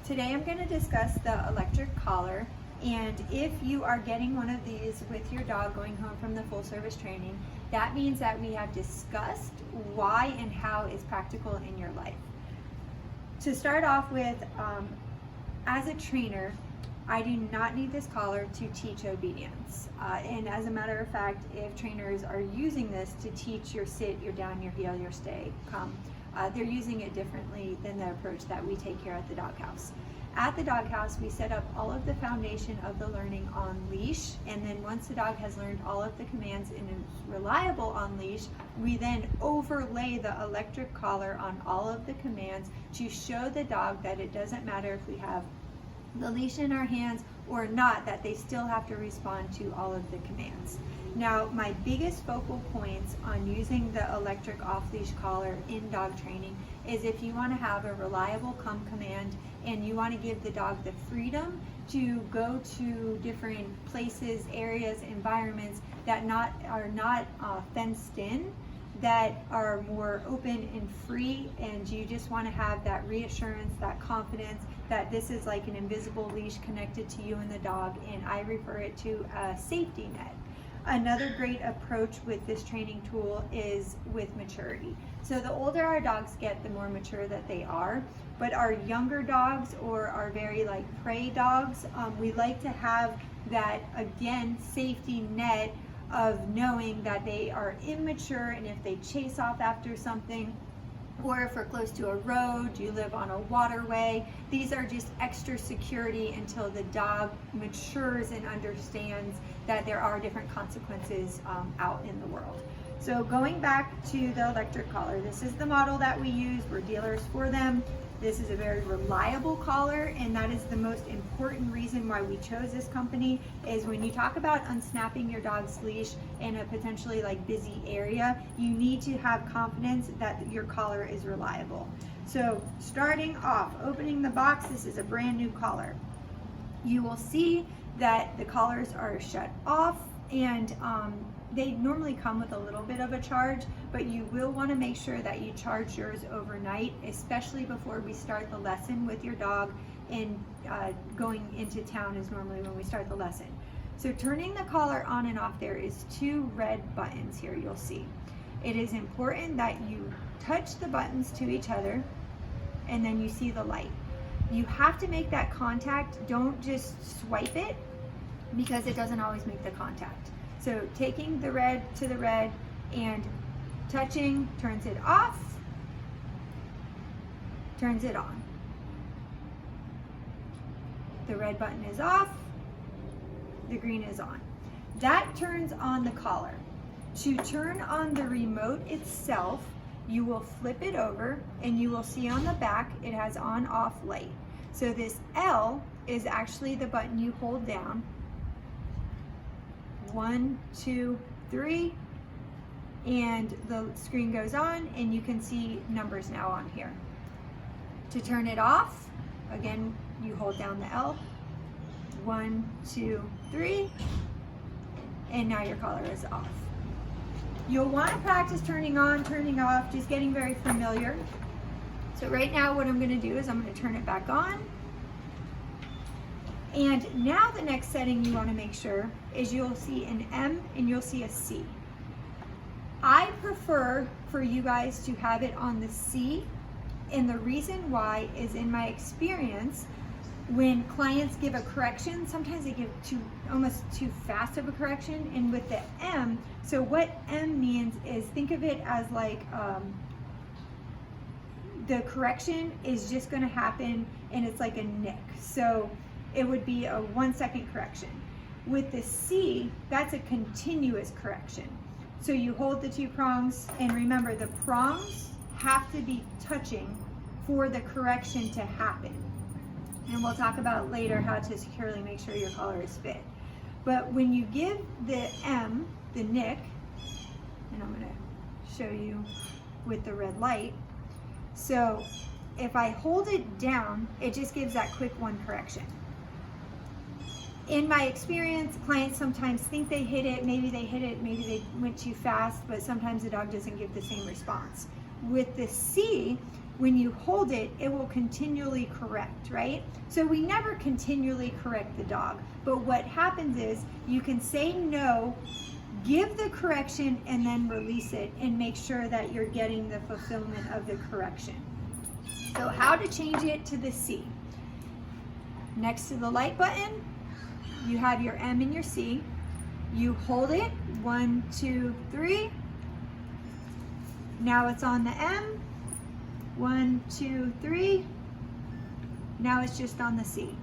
Today I'm going to discuss the electric collar, and if you are getting one of these with your dog going home from the full service training, that means that we have discussed why and how it's practical in your life. To start off with, as a trainer, I do not need this collar to teach obedience. And as a matter of fact, if trainers are using this to teach your sit, your down, your heel, your stay, come, they're using it differently than the approach that we take here at the doghouse. At the doghouse, we set up all of the foundation of the learning on leash, and then once the dog has learned all of the commands and is reliable on leash, we then overlay the electric collar on all of the commands to show the dog that it doesn't matter if we have the leash in our hands or not, that they still have to respond to all of the commands. Now, my biggest focal points on using the electric off-leash collar in dog training is if you want to have a reliable come command and you want to give the dog the freedom to go to different places, areas, environments that are not fenced in, that are more open and free, and you just want to have that reassurance, that confidence that this is like an invisible leash connected to you and the dog, and I refer it to a safety net. Another great approach with this training tool is with maturity. So the older our dogs get, the more mature that they are. But our younger dogs, or our very like prey dogs, we like to have that, again, safety net of knowing that they are immature, and if they chase off after something, or if we're close to a road, you live on a waterway, these are just extra security until the dog matures and understands that there are different consequences out in the world. So going back to the electric collar, this is the model that we use. We're dealers for them. This is a very reliable collar, and that is the most important reason why we chose this company. Is when you talk about unsnapping your dog's leash in a potentially like busy area, you need to have confidence that your collar is reliable. So starting off, opening the box, this is a brand new collar. You will see that the collars are shut off, and they normally come with a little bit of a charge, but you will want to make sure that you charge yours overnight, especially before we start the lesson with your dog, and going into town is normally when we start the lesson. So turning the collar on and off, there is two red buttons here you'll see. It is important that you touch the buttons to each other, and then you see the light. You have to make that contact. Don't just swipe it, because it doesn't always make the contact. So taking the red to the red and touching turns it off, turns it on. The red button is off, the green is on. That turns on the collar. To turn on the remote itself, you will flip it over and you will see on the back it has on-off light. So this L is actually the button you hold down. 1, 2, 3, and the screen goes on, and you can see numbers now on here. To turn it off, again, you hold down the L. 1, 2, 3, and now your collar is off. You'll want to practice turning on, turning off, just getting very familiar. So right now what I'm going to do is I'm going to turn it back on. And now the next setting you want to make sure is you'll see an M and you'll see a C. I prefer for you guys to have it on the C, and the reason why is, in my experience, when clients give a correction, sometimes they give almost too fast of a correction, and with the M, so what M means is, think of it as like the correction is just going to happen and it's like a nick. So it would be a 1 second correction. With the C, that's a continuous correction. So you hold the two prongs, and remember the prongs have to be touching for the correction to happen. And we'll talk about later how to securely make sure your collar is fit. But when you give the M, the nick, and I'm going to show you with the red light. So if I hold it down, it just gives that quick one correction. In my experience, clients sometimes think they hit it, maybe they went too fast, but sometimes the dog doesn't give the same response. With the C, When you hold it, it will continually correct, right? So we never continually correct the dog, but what happens is you can say no, give the correction, and then release it and make sure that you're getting the fulfillment of the correction. So how to change it to the C. Next to the light button, you have your M and your C. You hold it, 1, 2, 3. Now it's on the M, 1, 2, 3. Now it's just on the C.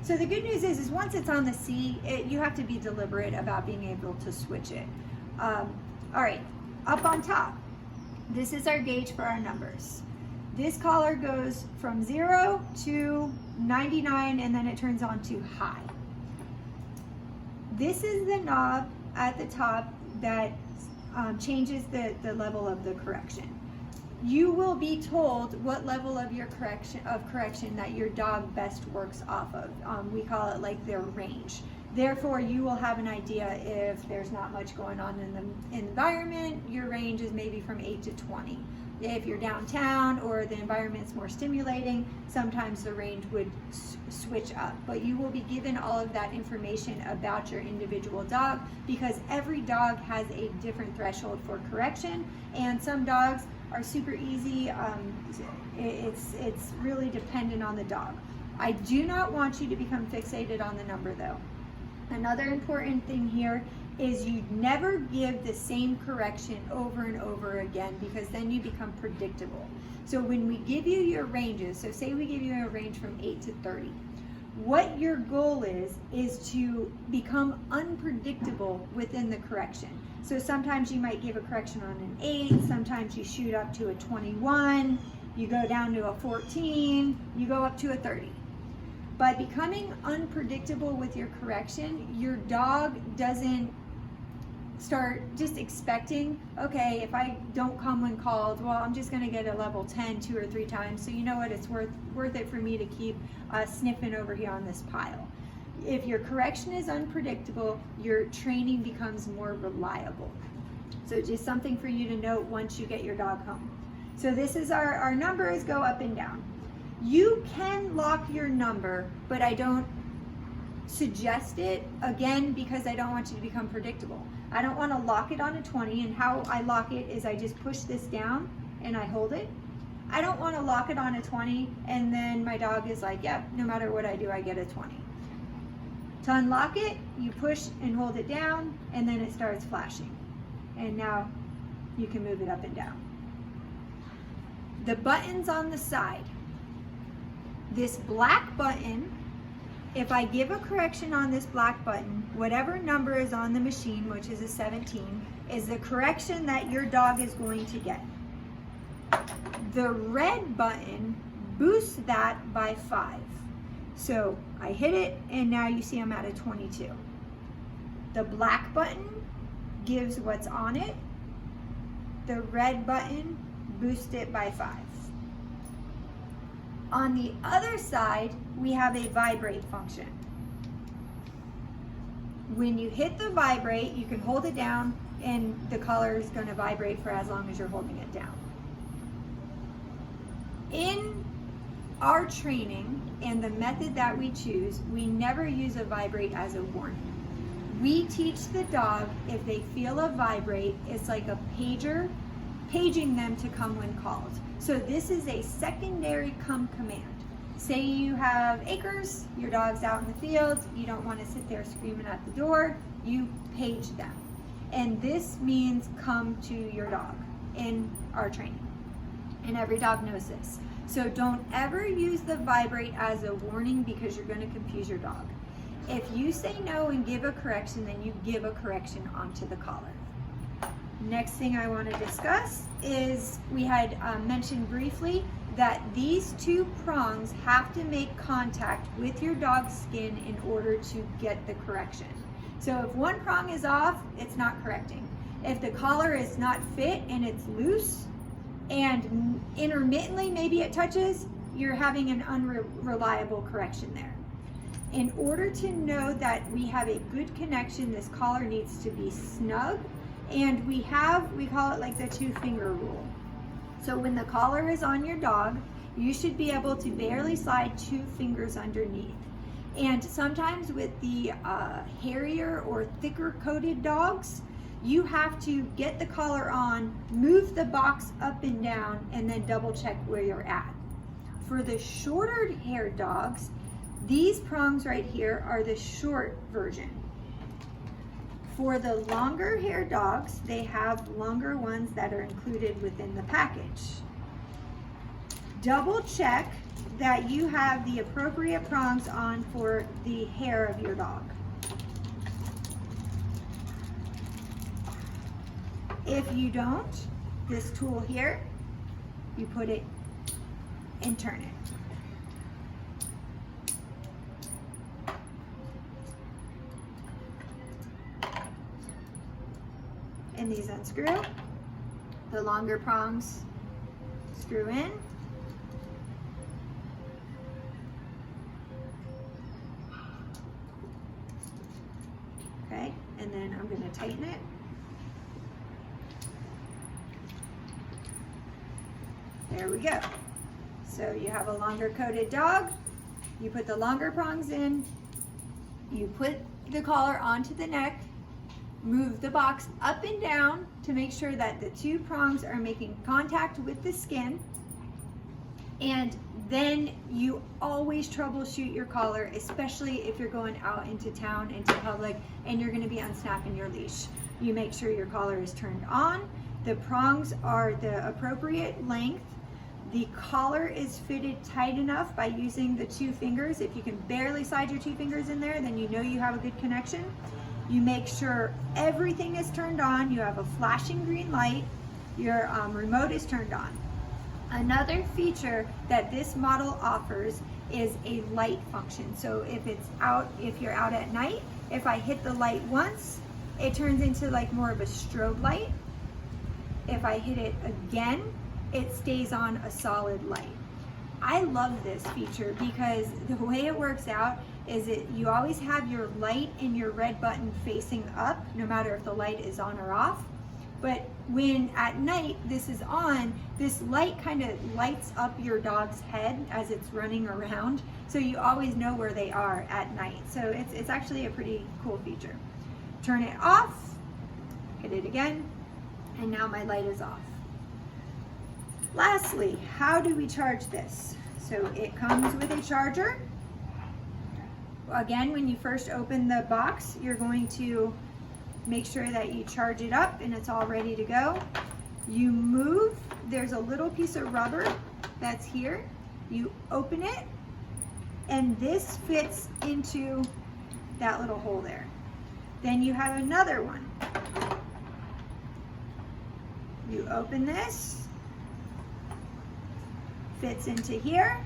So the good news is once it's on the C, you have to be deliberate about being able to switch it. All right, up on top, this is our gauge for our numbers. This collar goes from 0 to 99, and then it turns on to high. This is the knob at the top that changes the level of the correction. You will be told what level of your correction that your dog best works off of. We call it like their range. Therefore, you will have an idea if there's not much going on in the environment. Your range is maybe from 8 to 20. If you're downtown or the environment's more stimulating, sometimes the range would switch up. But you will be given all of that information about your individual dog because every dog has a different threshold for correction, and some dogs are super easy. It's really dependent on the dog. I do not want you to become fixated on the number though. Another important thing here is you never give the same correction over and over again because then you become predictable. So when we give you your ranges, so say we give you a range from 8 to 30, what your goal is to become unpredictable within the correction. So sometimes you might give a correction on an 8, sometimes you shoot up to a 21, you go down to a 14, you go up to a 30. By becoming unpredictable with your correction, your dog doesn't start just expecting, okay, if I don't come when called, well, I'm just gonna get a level 10 2 or 3 times, so you know what, it's worth it for me to keep sniffing over here on this pile. If your correction is unpredictable, your training becomes more reliable. So just something for you to note once you get your dog home. So this is our numbers go up and down. You can lock your number, but I don't suggest it, again, because I don't want you to become predictable. I don't want to lock it on a 20, and how I lock it is I just push this down and I hold it. I don't want to lock it on a 20 and then my dog is like, yep, no matter what I do, I get a 20. To unlock it, you push and hold it down and then it starts flashing. And now you can move it up and down. The buttons on the side. This black button, if I give a correction on this black button, whatever number is on the machine, which is a 17, is the correction that your dog is going to get. The red button boosts that by 5. So I hit it and now you see I'm at a 22. The black button gives what's on it. The red button boosts it by 5. On the other side, we have a vibrate function. When you hit the vibrate, you can hold it down and the collar is going to vibrate for as long as you're holding it down. In our training and the method that we choose, we never use a vibrate as a warning. We teach the dog if they feel a vibrate, it's like a pager, paging them to come when called. So this is a secondary come command. Say you have acres, your dog's out in the field, you don't want to sit there screaming at the door, you page them. And this means come to your dog in our training. And every dog knows this. So don't ever use the vibrate as a warning because you're going to confuse your dog. If you say no and give a correction, then you give a correction onto the collar. Next thing I want to discuss is we had mentioned briefly that these 2 prongs have to make contact with your dog's skin in order to get the correction. So if one prong is off, it's not correcting. If the collar is not fit and it's loose and intermittently maybe it touches, you're having an unreliable correction there. In order to know that we have a good connection, this collar needs to be snug. And we call it like the 2-finger rule. So when the collar is on your dog, you should be able to barely slide 2 fingers underneath. And sometimes with the hairier or thicker coated dogs, you have to get the collar on, move the box up and down, and then double check where you're at. For the shorter haired dogs, these prongs right here are the short version. For the longer haired dogs, they have longer ones that are included within the package. Double check that you have the appropriate prongs on for the hair of your dog. If you don't, this tool here, you put it and turn it. And these unscrew. The longer prongs screw in. Okay, and then I'm going to tighten it. There we go. So you have a longer coated dog, you put the longer prongs in, you put the collar onto the neck, move the box up and down to make sure that the 2 prongs are making contact with the skin, and then you always troubleshoot your collar, especially if you're going out into town, into public, and you're going to be unsnapping your leash. You make sure your collar is turned on, the prongs are the appropriate length, the collar is fitted tight enough by using the 2 fingers. If you can barely slide your 2 fingers in there, then you know you have a good connection. You make sure everything is turned on, you have a flashing green light, your remote is turned on. Another feature that this model offers is a light function. So if you're out at night, if I hit the light once, it turns into like more of a strobe light. If I hit it again, it stays on a solid light. I love this feature because the way it works out is you always have your light and your red button facing up, no matter if the light is on or off. But when at night this is on, this light kind of lights up your dog's head as it's running around, so you always know where they are at night. So it's actually a pretty cool feature. Turn it off, hit it again, and now my light is off. Lastly, how do we charge this? So it comes with a charger. Again, when you first open the box, you're going to make sure that you charge it up and it's all ready to go. You move, there's a little piece of rubber that's here. You open it, and this fits into that little hole there. Then you have another one. You open this, fits into here,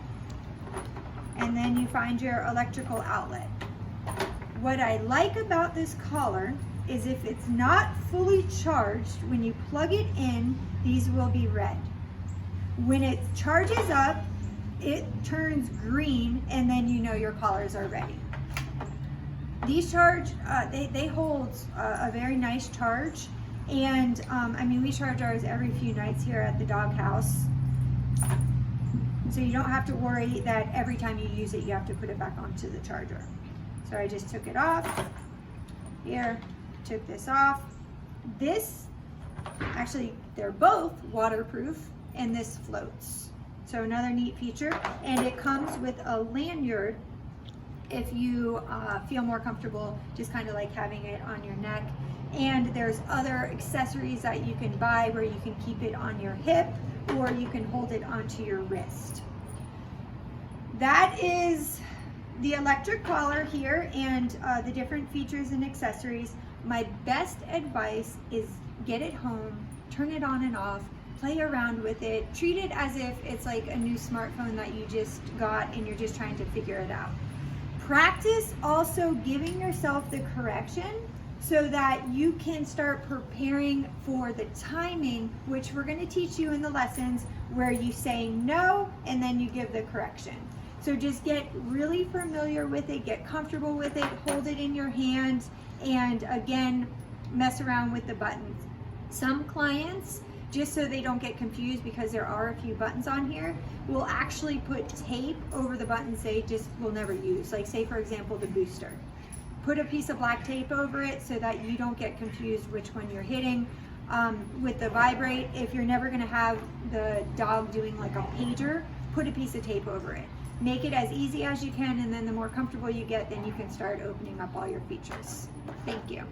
and then you find your electrical outlet. What I like about this collar is if it's not fully charged, when you plug it in, these will be red. When it charges up, it turns green, and then you know your collars are ready. These they hold a very nice charge, and I mean, we charge ours every few nights here at the dog house. So you don't have to worry that every time you use it, you have to put it back onto the charger. So I just took it off. Here, took this off. This, actually, they're both waterproof, and this floats. So another neat feature, and it comes with a lanyard if you feel more comfortable just kind of like having it on your neck. And there's other accessories that you can buy where you can keep it on your hip, or you can hold it onto your wrist. That is the electric collar here, and the different features and accessories. My best advice is get it home, turn it on and off, play around with it, treat it as if it's like a new smartphone that you just got and you're just trying to figure it out. Practice also giving yourself the correction so that you can start preparing for the timing, which we're going to teach you in the lessons, where you say no and then you give the correction. So just get really familiar with it, get comfortable with it, hold it in your hand, and again, mess around with the buttons. Some clients just so they don't get confused, because there are a few buttons on here, we'll actually put tape over the buttons they just will never use. Like say for example, the booster. Put a piece of black tape over it so that you don't get confused which one you're hitting. With the vibrate, if you're never gonna have the dog doing like a pager, put a piece of tape over it. Make it as easy as you can, and then the more comfortable you get, then you can start opening up all your features. Thank you.